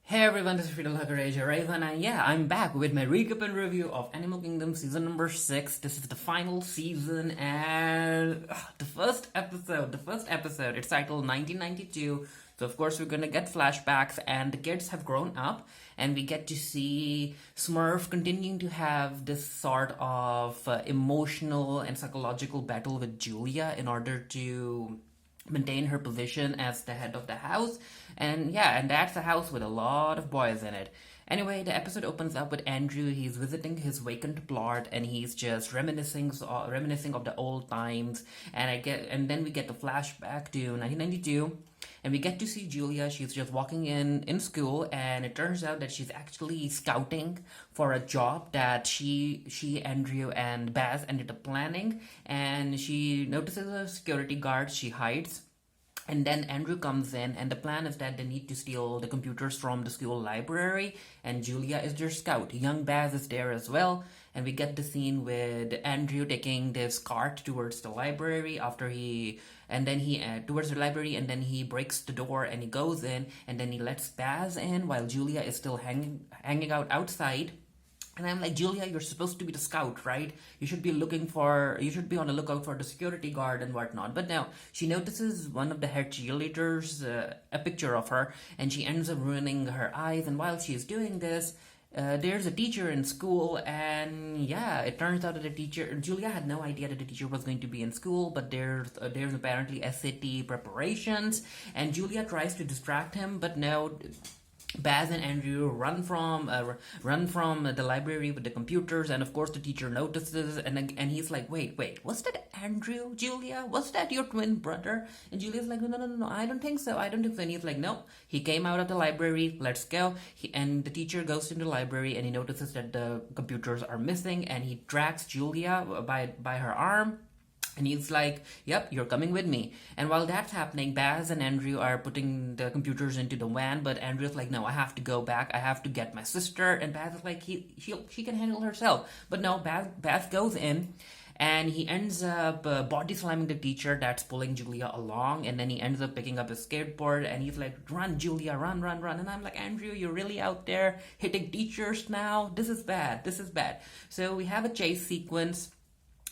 Hey everyone, this is Friedel Raven, and yeah, I'm back with my recap and review of Animal Kingdom season number 6. This is the final season, and the first episode, it's titled 1992. So of course we're gonna get flashbacks, and the kids have grown up, and we get to see Smurf continuing to have this sort of emotional and psychological battle with Julia in order to maintain her position as the head of the house. And yeah, and that's a house with a lot of boys in it. Anyway, the episode opens up with Andrew. He's visiting his vacant plot, and he's just reminiscing of the old times. And then we get the flashback to 1992, and we get to see Julia. She's just walking in school, and it turns out that she's actually scouting for a job that she Andrew and Baz ended up planning. And she notices a security guard. She hides, and then Andrew comes in, and the plan is that they need to steal the computers from the school library, and Julia is their scout. Young Baz is there as well, and we get the scene with Andrew taking this cart towards the library towards the library, and then he breaks the door and he goes in, and then he lets Baz in while Julia is still hanging out outside. And I'm like, Julia, you're supposed to be the scout, right? You should be on the lookout for the security guard and whatnot. But now, she notices one of the head cheerleaders, a picture of her, and she ends up ruining her eyes. And while she's doing this, there's a teacher in school, and yeah, it turns out that Julia had no idea that the teacher was going to be in school, but there's apparently SAT preparations, and Julia tries to distract him, but no, Baz and Andrew run from the library with the computers, and of course the teacher notices, and he's like, wait, was that Andrew, Julia? Was that your twin brother? And Julia's like, no, I don't think so. And he's like, no, he came out of the library. Let's go. And the teacher goes into the library, and he notices that the computers are missing, and he drags Julia by her arm. And he's like, yep, you're coming with me. And while that's happening, Baz and Andrew are putting the computers into the van, but Andrew's like, no, I have to go back. I have to get my sister. And Baz is like, she can handle herself. But no, Baz goes in, and he ends up body slamming the teacher that's pulling Julia along, and then he ends up picking up his skateboard, and he's like, run, Julia, run. And I'm like, Andrew, you're really out there hitting teachers now? This is bad. So we have a chase sequence,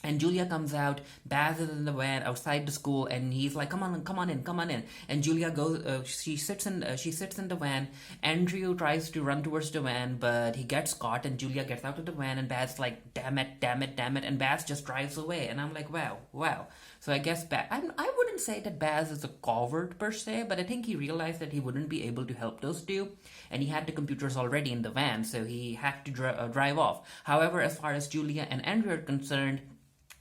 and Julia comes out. Baz is in the van outside the school, and he's like, "Come on in." And Julia goes. She sits in the van. Andrew tries to run towards the van, but he gets caught. And Julia gets out of the van, and Baz is like, "Damn it!" And Baz just drives away. And I'm like, wow. So I guess I wouldn't say that Baz is a coward per se, but I think he realized that he wouldn't be able to help those two, and he had the computers already in the van, so he had to drive off. However, as far as Julia and Andrew are concerned,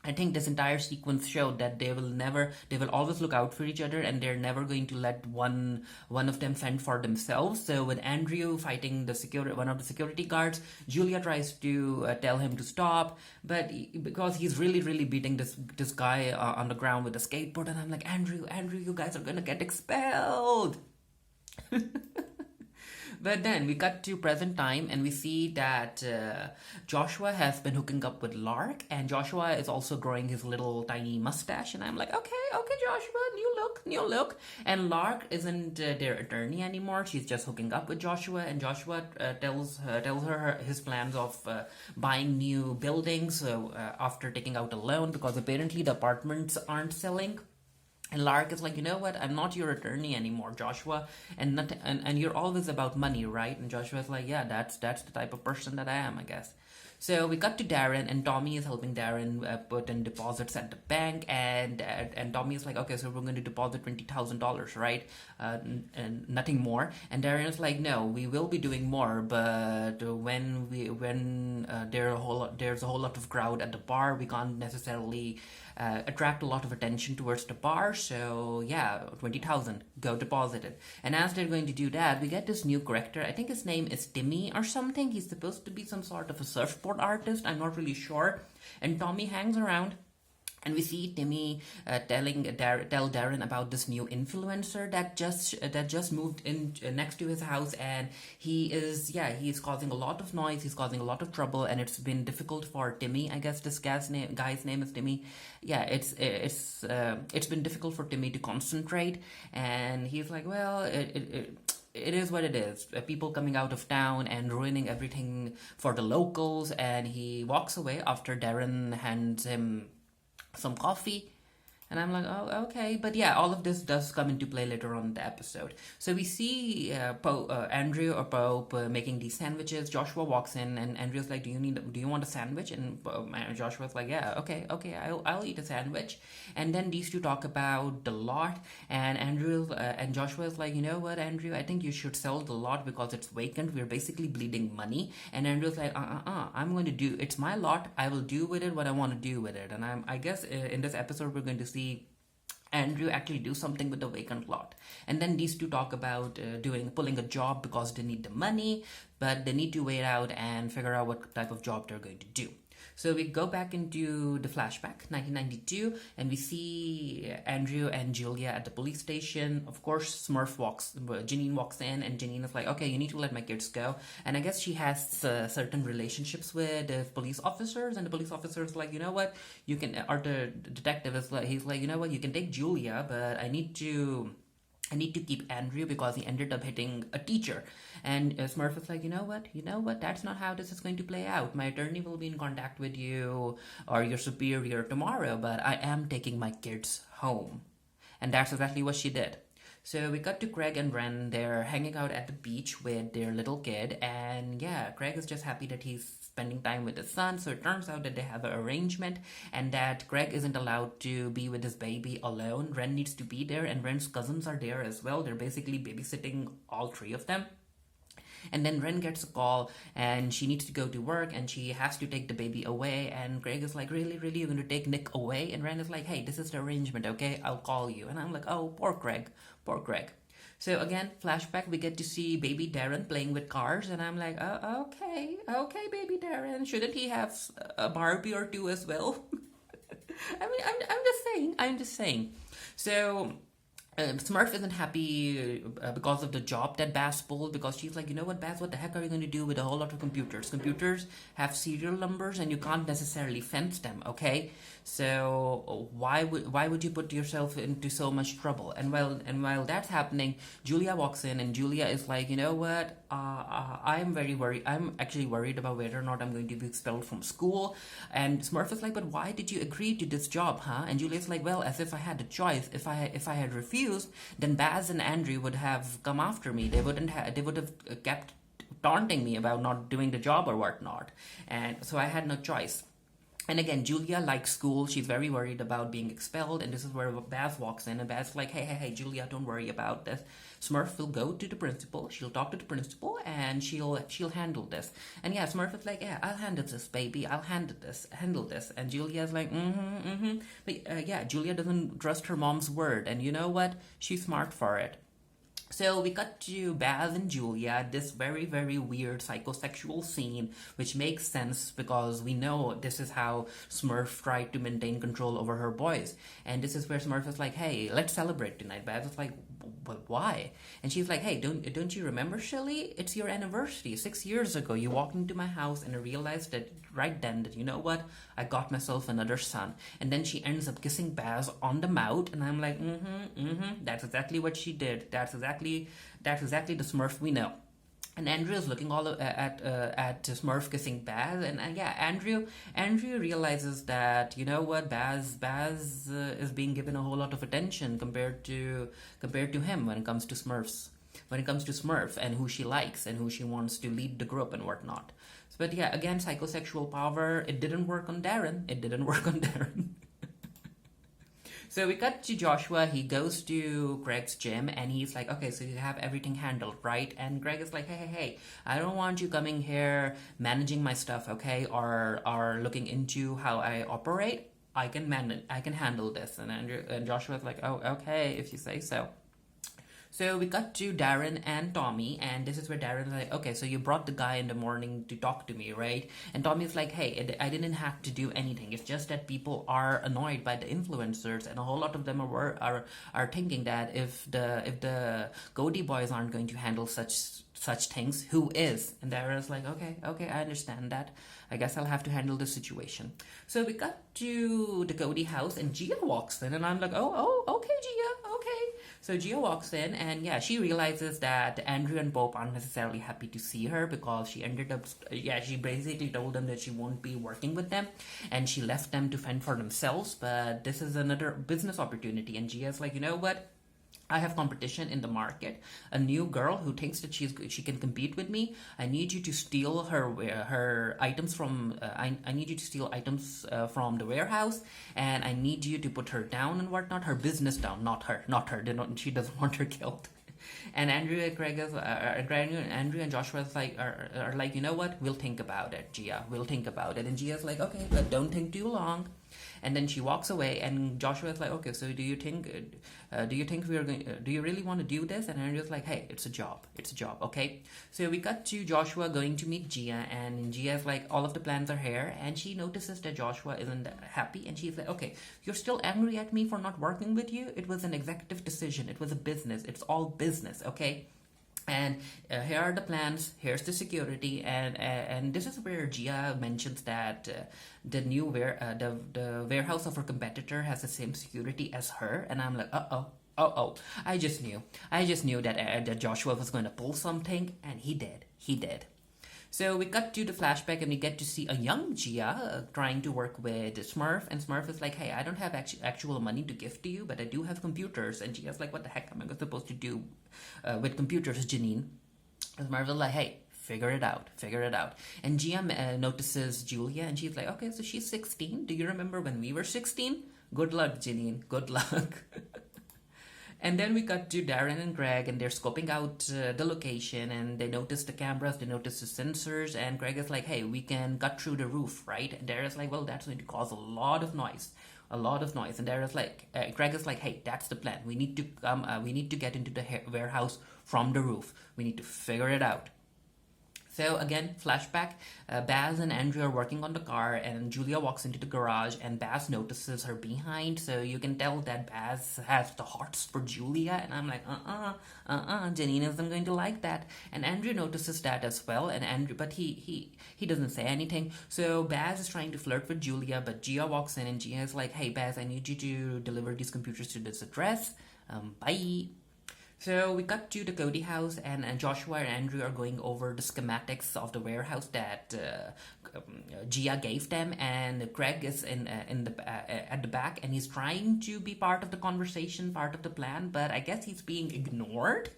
I think this entire sequence showed that they will always look out for each other, and they're never going to let one of them fend for themselves. So with Andrew fighting one of the security guards, Julia tries to tell him to stop, but because he's really beating this guy on the ground with a skateboard, and I'm like, Andrew, you guys are gonna get expelled. But then we cut to present time, and we see that Joshua has been hooking up with Lark, and Joshua is also growing his little tiny mustache. And I'm like, okay, Joshua, new look. And Lark isn't their attorney anymore. She's just hooking up with Joshua, and Joshua tells her his plans of buying new buildings after taking out a loan, because apparently the apartments aren't selling. And Lark is like, you know what? I'm not your attorney anymore, Joshua, and you're always about money, right? And Joshua's like, yeah, that's the type of person that I am, I guess. So we got to Deran, and Tommy is helping Deran put in deposits at the bank, and Tommy is like, okay, so we're going to deposit $20,000, right? And nothing more. And Deran is like, no, we will be doing more, but when there's a whole lot of crowd at the bar, we can't necessarily attract a lot of attention towards the bar. So yeah, 20,000, go deposit it. And as they're going to do that, we get this new character. I think his name is Timmy or something. He's supposed to be some sort of a surfboard artist. I'm not really sure. And Tommy hangs around, and we see Timmy tell Deran about this new influencer that just moved in next to his house, and he's causing a lot of noise, he's causing a lot of trouble, and it's been difficult for Timmy. I guess this guy's name is Timmy. Yeah, it's been difficult for Timmy to concentrate, and he's like, well, it is what it is. People coming out of town and ruining everything for the locals, and he walks away after Deran hands him some coffee. And I'm like, oh, okay. But yeah, all of this does come into play later on in the episode. So we see Andrew or Pope making these sandwiches. Joshua walks in, and Andrew's like, do you want a sandwich? And Joshua's like, yeah, okay, I'll eat a sandwich. And then these two talk about the lot, and and Joshua's like, you know what, Andrew, I think you should sell the lot because it's vacant. We're basically bleeding money. And Andrew's like, I'm going to do, it's my lot. I will do with it what I want to do with it. And I guess in this episode we're going to see Andrew actually do something with the vacant lot. And then these two talk about pulling a job because they need the money, but they need to wait out and figure out what type of job they're going to do. So we go back into the flashback, 1992, and we see Andrew and Julia at the police station. Of course, Janine walks in, and Janine is like, okay, you need to let my kids go. And I guess she has certain relationships with police officers, and the police officer is like, you know what, you can, or the detective is like, he's like, you know what, you can take Julia, but I need to keep Andrew because he ended up hitting a teacher. And Smurf is like, you know what, that's not how this is going to play out. My attorney will be in contact with you or your superior tomorrow, but I am taking my kids home. And that's exactly what she did. So we cut to Craig and Ren. They're hanging out at the beach with their little kid. And yeah, Craig is just happy that he's spending time with his son. So it turns out that they have an arrangement and that Craig isn't allowed to be with his baby alone. Ren needs to be there, and Ren's cousins are there as well. They're basically babysitting all three of them. And then Ren gets a call and she needs to go to work and she has to take the baby away. And Craig is like, really, you're going to take Nick away? And Ren is like, hey, this is the arrangement, okay? I'll call you. And I'm like, oh, poor Craig. So again, flashback, we get to see baby Deran playing with cars. And I'm like, oh, okay, baby Deran. Shouldn't he have a Barbie or two as well? I mean, I'm just saying. So Smurf isn't happy because of the job that Baz pulled, because she's like, you know what, Baz, what the heck are you going to do with a whole lot of computers? Computers have serial numbers and you can't necessarily fence them, okay? So why would you put yourself into so much trouble? And while that's happening, Julia walks in and Julia is like, you know what, I'm very worried. I'm actually worried about whether or not I'm going to be expelled from school. And Smurf is like, but why did you agree to this job, huh? And Julia's like, well, as if I had a choice. If I had refused, then Baz and Andrew would have come after me. They would have kept taunting me about not doing the job or whatnot. And so I had no choice. And again, Julia likes school. She's very worried about being expelled. And this is where Baz walks in. And Baz is like, hey, Julia, don't worry about this. Smurf will go to the principal. She'll talk to the principal and she'll handle this. And yeah, Smurf is like, yeah, I'll handle this, baby. I'll handle this. And Julia's like, But yeah, Julia doesn't trust her mom's word. And you know what? She's smart for it. So we cut to Baz and Julia, this very, very weird psychosexual scene, which makes sense because we know this is how Smurf tried to maintain control over her boys. And this is where Smurf is like, hey, let's celebrate tonight. Baz is like, but why? And she's like, hey, don't you remember, Shelly? It's your anniversary. 6 years ago, you walked into my house and I realized that right then that, you know what? I got myself another son. And then she ends up kissing Baz on the mouth. And I'm like, that's exactly what she did. That's exactly the Smurf we know. And Andrew is looking all at Smurf kissing Baz, and yeah, Andrew realizes that, you know what, Baz is being given a whole lot of attention compared to him when it comes to Smurf and who she likes and who she wants to lead the group and whatnot. But yeah, again, psychosexual power. It didn't work on Deran. So we cut to Joshua. He goes to Greg's gym and he's like, okay, so you have everything handled, right? And Greg is like, hey, I don't want you coming here managing my stuff, okay? Or looking into how I operate. I can handle this. And Joshua is like, oh, okay, if you say so. So we cut to Deran and Tommy, and this is where Deran's like, okay, so you brought the guy in the morning to talk to me, right? And Tommy's like, hey, I didn't have to do anything. It's just that people are annoyed by the influencers, and a whole lot of them are thinking that if the Cody boys aren't going to handle such things, who is? And Deran's like, okay, I understand that. I guess I'll have to handle the situation. So we cut to the Cody house, and Gia walks in, and I'm like, oh, okay, Gia, okay. So Gia walks in, and yeah, she realizes that Andrew and Bob aren't necessarily happy to see her because she ended up, yeah, she basically told them that she won't be working with them, and she left them to fend for themselves. But this is another business opportunity, and Gia's like, you know what? I have competition in the market. A new girl who thinks that she can compete with me. I need you to steal her items from. I need you to steal items from the warehouse, and I need you to put her down and whatnot. Her business down, not her, not her. She doesn't want her killed. And Andrew and Joshua are like, you know what? We'll think about it, Gia. We'll think about it. And Gia's like, okay, but don't think too long. And then she walks away, and Joshua is like, okay, so do you think we're going? Do you really want to do this? And Andrew's like, hey, it's a job, okay. So we cut to Joshua going to meet Gia, and Gia's like, all of the plans are here, and she notices that Joshua isn't happy, and she's like, okay, you're still angry at me for not working with you? It was an executive decision. It was a business. It's all business, okay. And here are the plans. Here's the security, and this is where Gia mentions that the warehouse of her competitor has the same security as her, and I'm like, oh, I just knew that Joshua was going to pull something, and he did. So we cut to the flashback, and we get to see a young Gia trying to work with Smurf, and Smurf is like, hey, I don't have actual money to give to you, but I do have computers. And Gia's like, what the heck am I supposed to do with computers, Janine? And Smurf is like, hey, figure it out. And Gia notices Julia, and she's like, okay, so she's 16. Do you remember when we were 16? Good luck, Janine, good luck. And then we cut to Deran and Greg, and they're scoping out the location, and they notice the cameras, they notice the sensors, and Greg is like, hey, we can cut through the roof, right? And Deran's like, well, that's going to cause a lot of noise. And Deran's like, Greg is like, hey, that's the plan. We need to get into the warehouse from the roof. We need to figure it out. So again, flashback, Baz and Andrew are working on the car, and Julia walks into the garage, and Baz notices her behind, so you can tell that Baz has the hots for Julia, and I'm like, Janine isn't going to like that. And Andrew notices that as well, but he doesn't say anything. So Baz is trying to flirt with Julia, but Gia walks in, and Gia is like, hey Baz, I need you to deliver these computers to this address. Bye. So we got to the Cody house, and Joshua and Andrew are going over the schematics of the warehouse that Gia gave them, and Greg is at the back, and he's trying to be part of the conversation, part of the plan, but I guess he's being ignored.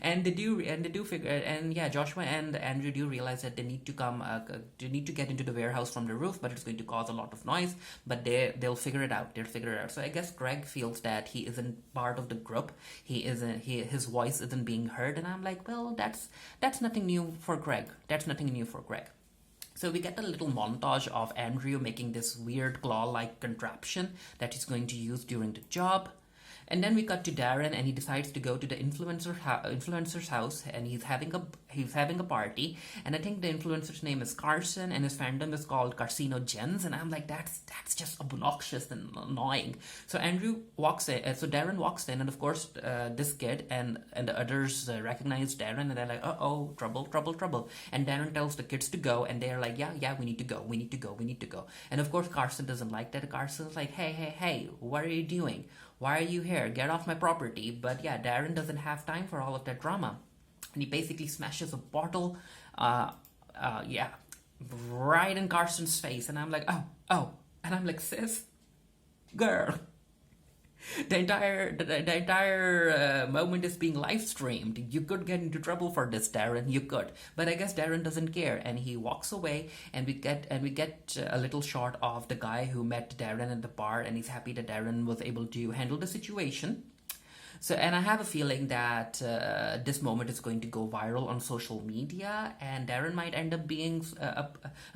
And they do figure, and yeah, Joshua and Andrew do realize that they need to get into the warehouse from the roof, but it's going to cause a lot of noise. But they'll figure it out. So I guess Greg feels that he isn't part of the group. His voice isn't being heard, and I'm like, well, that's nothing new for Greg. So we get a little montage of Andrew making this weird claw-like contraption that he's going to use during the job. And then we cut to Deran, and he decides to go to the influencer's house, and he's having a party. And I think the influencer's name is Carson, and his fandom is called Carcinogens. And I'm like, that's just obnoxious and annoying. So Deran walks in, and of course this kid and the others recognize Deran, and they're like, oh, trouble. And Deran tells the kids to go, and they're like, yeah, we need to go. And of course Carson doesn't like that. Carson's like, hey, what are you doing? Why are you here? Get off my property. But yeah, Deran doesn't have time for all of that drama. And he basically smashes a bottle, right in Carson's face. And I'm like, oh. And I'm like, sis, girl. The entire moment is being live streamed. You could get into trouble for this, Deran. You could, but I guess Deran doesn't care, and he walks away. And we get a little shot of the guy who met Deran at the bar, and he's happy that Deran was able to handle the situation. So, and I have a feeling that this moment is going to go viral on social media, and Deran might end up being a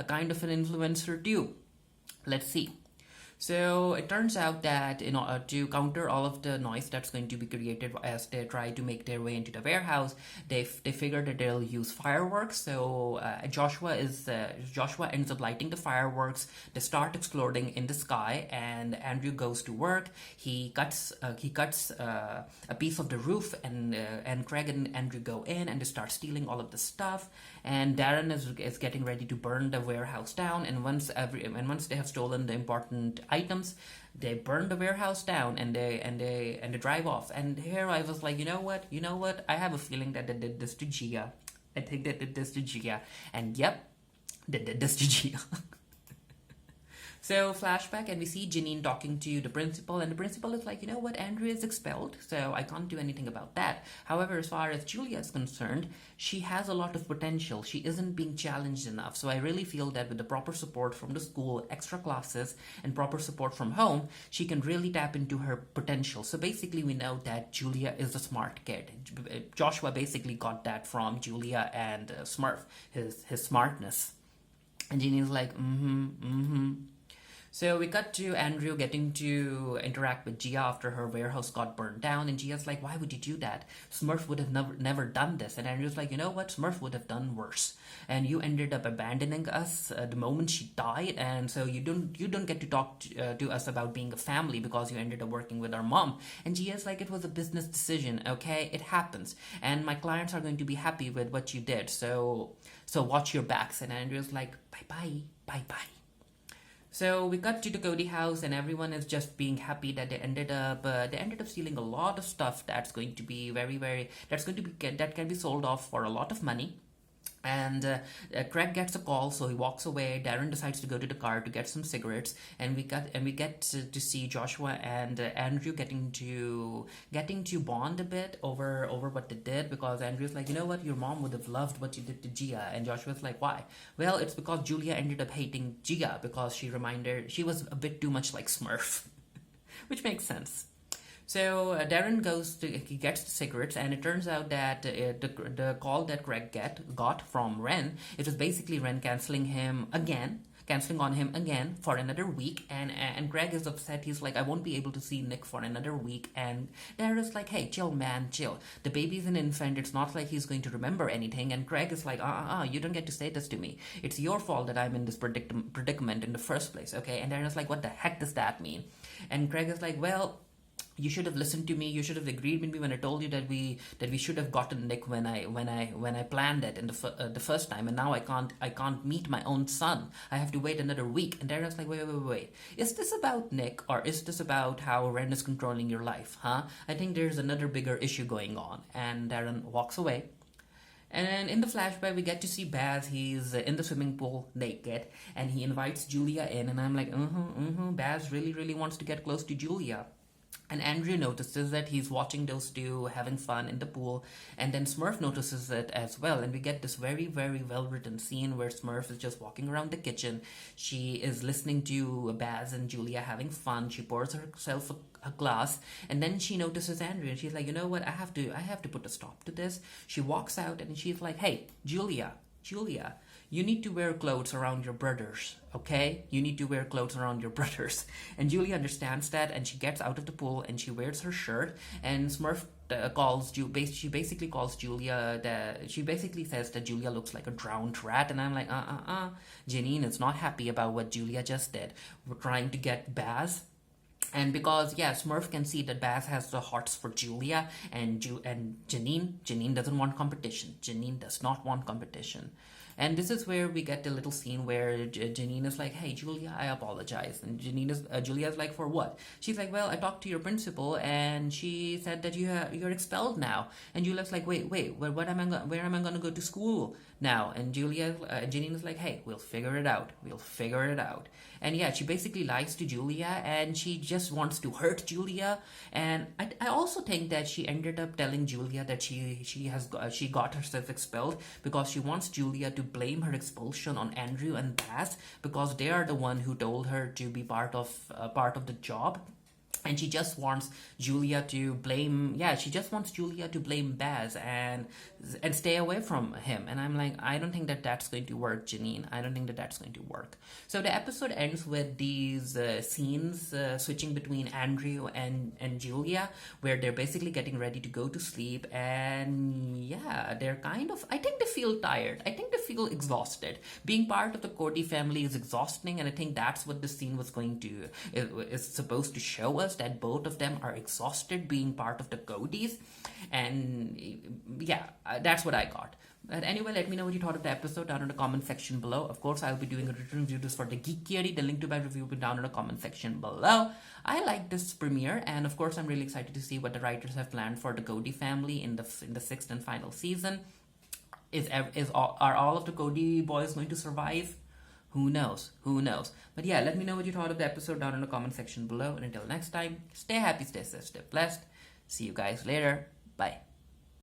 kind of an influencer too. Let's see. So it turns out that to counter all of the noise that's going to be created as they try to make their way into the warehouse, they figure that they'll use fireworks. So Joshua ends up lighting the fireworks. They start exploding in the sky, and Andrew goes to work. He cuts a piece of the roof, and Craig and Andrew go in, and they start stealing all of the stuff. And Deran is getting ready to burn the warehouse down. And once they have stolen the important items, they burn the warehouse down, and they drive off. And here I was like, you know what? I have a feeling that they did this to Gia. I think they did this to Gia, and yep, they did this to Gia. So flashback, and we see Janine talking to the principal, and the principal is like, you know what, Andrew is expelled, so I can't do anything about that. However, as far as Julia is concerned, she has a lot of potential. She isn't being challenged enough. So I really feel that with the proper support from the school, extra classes, and proper support from home, she can really tap into her potential. So basically, we know that Julia is a smart kid. Joshua basically got that from Julia and Smurf, his smartness. And Jeannie's like, So we cut to Andrew getting to interact with Gia after her warehouse got burned down, and Gia's like, why would you do that? Smurf would have never done this. And Andrew's like, you know what? Smurf would have done worse. And you ended up abandoning us the moment she died, and so you don't get to talk to us about being a family because you ended up working with our mom. And Gia's like, it was a business decision, okay? It happens. And my clients are going to be happy with what you did. So watch your backs. And Andrew's like, bye-bye, bye-bye. So we cut to the Cody house, and everyone is just being happy that they ended up stealing a lot of stuff that's going to be that can be sold off for a lot of money. And Craig gets a call, so he walks away. Deran decides to go to the car to get some cigarettes, and we get to see Joshua and Andrew getting to bond a bit over what they did, because Andrew's like, you know what, your mom would have loved what you did to Gia, and Joshua's like, why? Well, it's because Julia ended up hating Gia because she was a bit too much like Smurf, which makes sense. So Deran gets the cigarettes, and it turns out that the call that Greg got from Ren, it was basically Ren canceling on him again for another week, and Greg is upset. He's like, I won't be able to see Nick for another week, and Deran's like, hey, chill, man, chill. The baby's an infant. It's not like he's going to remember anything. And Greg is like, you don't get to say this to me. It's your fault that I'm in this predicament in the first place, okay? And Deran's like, what the heck does that mean? And Greg is like, well, you should have listened to me. You should have agreed with me when I told you that we should have gotten Nick when I planned it in the first time, and now I can't meet my own son. I have to wait another week. And Darren's like, wait. Is this about Nick, or is this about how Ren is controlling your life? Huh? I think there's another bigger issue going on. And Deran walks away. And in the flashback, we get to see Baz. He's in the swimming pool naked, and he invites Julia in. And I'm like, Baz really wants to get close to Julia. And Andrew notices that he's watching those two having fun in the pool, and then Smurf notices it as well, and we get this very, very well-written scene where Smurf is just walking around the kitchen. She is listening to Baz and Julia having fun. She pours herself a glass, and then she notices Andrew, and she's like, you know what, I have to put a stop to this. She walks out, and she's like, hey, Julia, you need to wear clothes around your brothers, okay? You need to wear clothes around your brothers. And Julia understands that, and she gets out of the pool, and she wears her shirt, and Smurf she basically calls Julia, she basically says that Julia looks like a drowned rat, and I'm like, Janine is not happy about what Julia just did. We're trying to get Baz. And because, Smurf can see that Baz has the hearts for Julia, and Janine doesn't want competition. Janine does not want competition. And this is where we get a little scene where Janine is like, hey, Julia, I apologize. And Julia's like, for what? She's like, well, I talked to your principal, and she said that you're expelled now. And Julia's like, wait, where am I going to go to school now? And Janine is like, hey, we'll figure it out. And she basically lies to Julia, and she just wants to hurt Julia. And I also think that she ended up telling Julia that she got herself expelled because she wants Julia to blame her expulsion on Andrew and Baz, because they are the one who told her to be part of the job. And she just wants Julia to blame Baz and stay away from him. And I'm like, I don't think that that's going to work, Janine. I don't think that that's going to work. So the episode ends with these scenes switching between Andrew and Julia, where they're basically getting ready to go to sleep. And they're I think they feel tired. I think they feel exhausted. Being part of the Cody family is exhausting, and I think that's what the scene is supposed to show us that both of them are exhausted being part of the Codys. And yeah, that's what I got. But anyway, let me know what you thought of the episode down in the comment section below. Of course, I'll be doing a written review just for the Geek Theory. The link to my review will be down in the comment section below. I like this premiere, and of course, I'm really excited to see what the writers have planned for the Cody family in the 6th and final season. Are all of the Cody boys going to survive? Who knows? Who knows? But yeah, let me know what you thought of the episode down in the comment section below. And until next time, stay happy, stay safe, stay blessed. See you guys later. Bye.